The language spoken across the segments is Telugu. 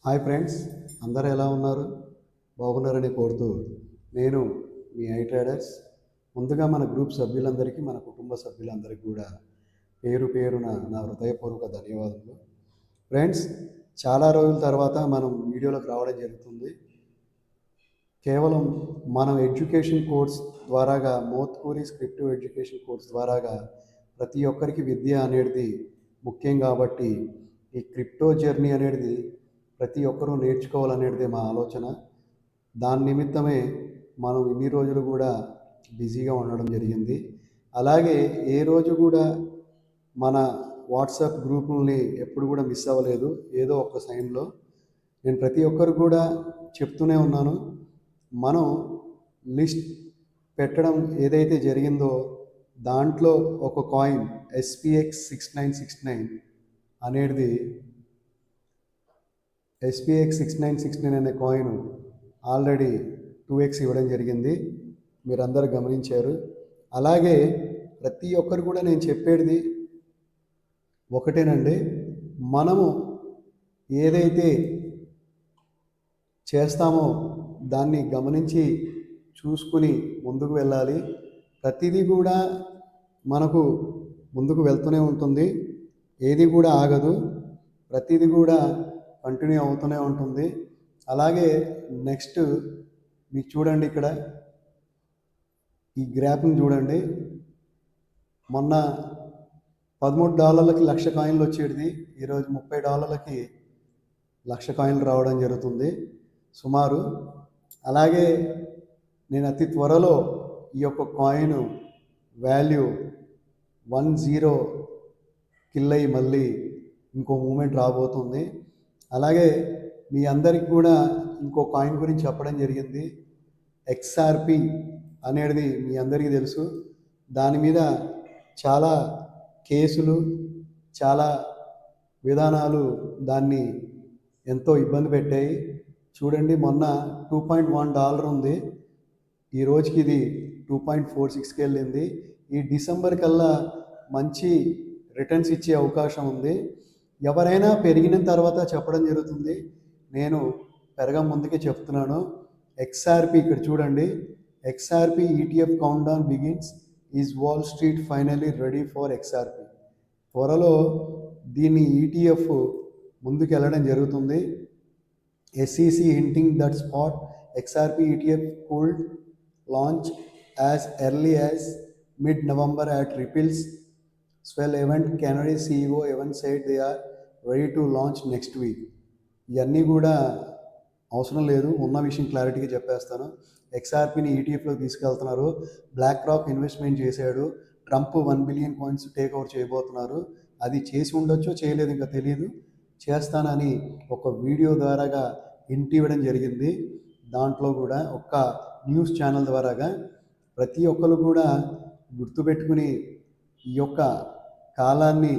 హాయ్ ఫ్రెండ్స్, అందరూ ఎలా ఉన్నారు? బాగున్నారని కోరుతూ నేను మీ ఐ ట్రేడర్స్. ముందుగా మన గ్రూప్ సభ్యులందరికీ, మన కుటుంబ సభ్యులందరికీ కూడా పేరు పేరున నా హృదయపూర్వక ధన్యవాదాలు. ఫ్రెండ్స్, చాలా రోజుల తర్వాత మనం వీడియోలోకి రావడం జరుగుతుంది. కేవలం మనం ఎడ్యుకేషన్ కోర్స్ ద్వారాగా, మోత్కూరి స్క్రిప్టివ్ ఎడ్యుకేషన్ కోర్స్ ద్వారాగా ప్రతి ఒక్కరికి విద్య అనేది ముఖ్యం కాబట్టి ఈ క్రిప్టో జర్నీ అనేది ప్రతి ఒక్కరూ నేర్చుకోవాలనేది మా ఆలోచన. దాని నిమిత్తమే మనం ఇన్ని రోజులు కూడా బిజీగా ఉండడం జరిగింది. అలాగే ఏ రోజు కూడా మన వాట్సాప్ గ్రూపుల్ని ఎప్పుడు కూడా మిస్ అవ్వలేదు. ఏదో ఒక సైన్లో నేను ప్రతి ఒక్కరు కూడా చెప్తూనే ఉన్నాను. మనం లిస్ట్ పెట్టడం ఏదైతే జరిగిందో దాంట్లో ఒక కాయిన్ SPX 6969 అనేది SPX 6969 అనే కాయిన్ ఆల్రెడీ 2x ఇవ్వడం జరిగింది. మీరందరూ గమనించారు. అలాగే ప్రతి ఒక్కరు కూడా నేను చెప్పేది ఒకటేనండి, మనము ఏదైతే చేస్తామో దాన్ని గమనించి చూసుకుని ముందుకు వెళ్ళాలి. ప్రతిదీ కూడా మనకు ముందుకు వెళ్తూనే ఉంటుంది, ఏది కూడా ఆగదు, ప్రతిదీ కూడా కంటిన్యూ అవుతూనే ఉంటుంది. అలాగే నెక్స్ట్ మీకు చూడండి, ఇక్కడ ఈ గ్రాఫ్ని చూడండి. మొన్న $13కి 1,00,000 కాయిన్లు వచ్చేది, ఈరోజు $30కి 1,00,000 కాయిన్లు రావడం జరుగుతుంది సుమారు. అలాగే నేను అతి త్వరలో ఈ యొక్క కాయిన్ వాల్యూ 10 కిల్ అయ్యి మళ్ళీ ఇంకో మూమెంట్ రాబోతుంది. అలాగే మీ అందరికి కూడా ఇంకో కాయిన్ గురించి చెప్పడం జరిగింది. XRP అనేది మీ అందరికీ తెలుసు. దాని మీద చాలా కేసులు, చాలా విధానాలు దాన్ని ఎంతో ఇబ్బంది పెట్టాయి. చూడండి, మొన్న $2.1 ఉంది, ఈ రోజుకి ఇది 2.46కి వెళ్ళింది. ఈ డిసెంబర్ కల్లా మంచి రిటర్న్స్ ఇచ్చే అవకాశం ఉంది. ఎవరైనా పెరిగిన తర్వాత చెప్పడం జరుగుతుంది, నేను పెరగ ముందుకే చెప్తున్నాను. XRP ఇక్కడ చూడండి, XRP ETF count down begins, is wall street finally ready for XRP. త్వరలో దీన్ని ETF ముందుకు వెళ్ళడం జరుగుతుంది. SEC hinting that spot XRP ETF could launch as early as mid-November at Ripple's swell event. Canary CEO even said they are ready to launch next week. ఇవన్నీ కూడా అవసరం లేదు, ఉన్న విషయం క్లారిటీగా చెప్పేస్తాను. XRPని ETFలోకి తీసుకెళ్తున్నారు. బ్లాక్ రాక్ ఇన్వెస్ట్మెంట్ చేశాడు. Trump 1 billion coins take over చేయబోతున్నారు. అది చేసి ఉండొచ్చో చేయలేదు, ఇంకా తెలియదు. చేస్తానని ఒక వీడియో ద్వారాగా హింట్ ఇవ్వడం జరిగింది. దాంట్లో కూడా ఒక న్యూస్ ఛానల్ ద్వారాగా ప్రతి ఒక్కరు కూడా గుర్తుపెట్టుకుని ఈ యొక్క కాలాన్ని,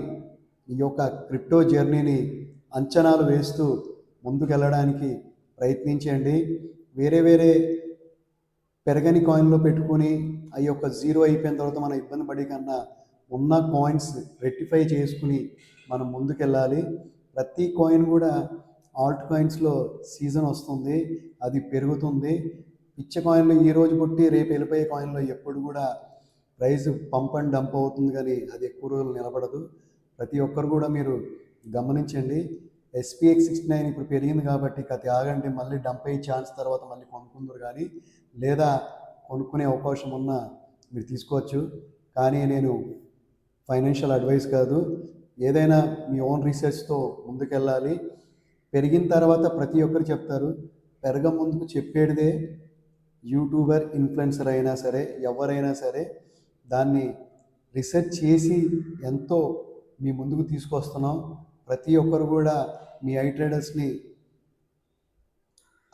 ఈ యొక్క క్రిప్టో జర్నీని అంచనాలు వేస్తూ ముందుకెళ్ళడానికి ప్రయత్నించండి. వేరే వేరే పెరగని కాయిన్లో పెట్టుకుని ఆ యొక్క జీరో అయిపోయిన తర్వాత మనం ఇబ్బంది పడే కన్నా ఉన్న కాయిన్స్ రెక్టిఫై చేసుకుని మనం ముందుకెళ్ళాలి. ప్రతి కాయిన్ కూడా ఆల్ట్ కాయిన్స్లో సీజన్ వస్తుంది, అది పెరుగుతుంది. పిచ్చ కాయిన్లు ఈరోజు పుట్టి రేపు వెళ్ళిపోయే కాయిన్లో ఎప్పుడు కూడా ప్రైస్ పంప్ అండ్ డంప్ అవుతుంది, కానీ అది ఎక్కువ రోజులు నిలబడదు. ప్రతి ఒక్కరు కూడా మీరు గమనించండి. SPX 69 ఇప్పుడు పెరిగింది కాబట్టి అది ఆగండి, మళ్ళీ డంప్ అయ్యే ఛాన్స్ తర్వాత మళ్ళీ కొనుక్కుందరు. కానీ లేదా కొనుక్కునే అవకాశం ఉన్నా మీరు తీసుకోవచ్చు. కానీ నేను ఫైనాన్షియల్ అడ్వైస్ కాదు, ఏదైనా మీ ఓన్ రీసెర్చ్తో ముందుకెళ్ళాలి. పెరిగిన తర్వాత ప్రతి ఒక్కరు చెప్తారు, పెరగ ముందుకు చెప్పేదే యూట్యూబర్, ఇన్ఫ్లుయెన్సర్ అయినా సరే, ఎవరైనా సరే దాన్ని రీసెర్చ్ చేసి ఎంతో మీ ముందుకు తీసుకొస్తున్నాం. ప్రతి ఒక్కరు కూడా మీ ఐ ట్రేడర్స్ని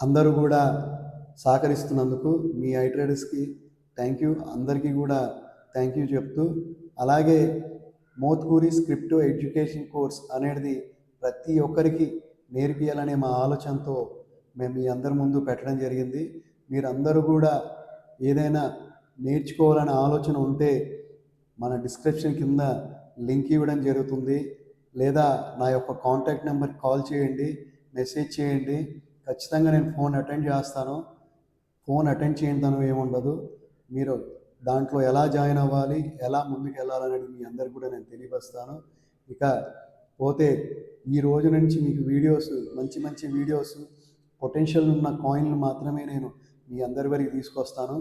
అందరూ కూడా సహకరిస్తున్నందుకు మీ ఐ ట్రేడర్స్కి థ్యాంక్ యూ, అందరికీ కూడా థ్యాంక్ యూ చెప్తూ, అలాగే మోత్కూరి స్క్రిప్టో ఎడ్యుకేషన్ కోర్స్ అనేది ప్రతి ఒక్కరికి నేర్పియాలనే మా ఆలోచనతో మేము మీ అందరి ముందు పెట్టడం జరిగింది. మీరందరూ కూడా ఏదైనా నేర్చుకోవాలనే ఆలోచన ఉంటే మన డిస్క్రిప్షన్ కింద లింక్ ఇవ్వడం జరుగుతుంది, లేదా నా యొక్క కాంటాక్ట్ నెంబర్కి కాల్ చేయండి. మెసేజ్ చేయండి. ఖచ్చితంగా నేను ఫోన్ అటెండ్ చేస్తాను. ఫోన్ అటెండ్ చేయనితనం ఏముండదు. మీరు దాంట్లో ఎలా జాయిన్ అవ్వాలి, ఎలా ముందుకు వెళ్ళాలనేది మీ అందరికి కూడా నేను తెలియపరుస్తాను. ఇక పోతే ఈ రోజు నుంచి మీకు వీడియోస్, మంచి మంచి వీడియోస్, పొటెన్షియల్ ఉన్న కాయిన్లు మాత్రమే నేను మీ అందరి వరకు తీసుకొస్తాను.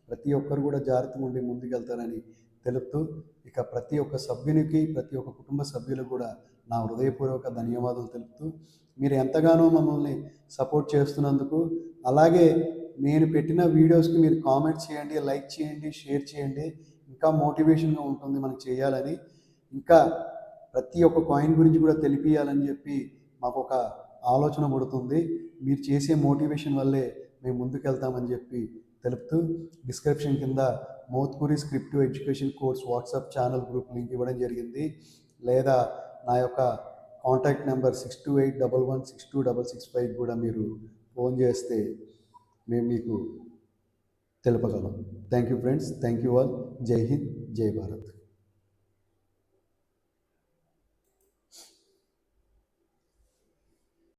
ప్రతి ఒక్కరు కూడా జాగ్రత్తగా ఉండి ముందుకెళ్తారని తెలుపుతూ, ఇక ప్రతి ఒక్క సభ్యునికి, ప్రతి ఒక్క కుటుంబ సభ్యులకు కూడా నా హృదయపూర్వక ధన్యవాదాలు తెలుపుతూ, మీరు ఎంతగానో మమ్మల్ని సపోర్ట్ చేస్తున్నందుకు, అలాగే నేను పెట్టిన వీడియోస్కి మీరు కామెంట్ చేయండి, లైక్ చేయండి, షేర్ చేయండి. ఇంకా మోటివేషన్గా ఉంటుంది మనకు చేయాలని. ఇంకా ప్రతి ఒక్క కాయిన్ గురించి కూడా తెలిపియాలని చెప్పి మాకు ఒక ఆలోచన పడుతుంది. మీరు చేసే మోటివేషన్ వల్లే మేము ముందుకెళ్తామని చెప్పి తెలుపుతూ, డిస్క్రిప్షన్ కింద Mothkuri descriptive education course WhatsApp channel group link ఇవ్వడం జరిగింది. లేదా నా యొక్క కాంటాక్ట్ నెంబర్ 6281162665 కూడా మీరు ఫోన్ చేస్తే మేము మీకు తెలుపగలం. Thank you friends, thank you all. Jai Hind, జై భారత్.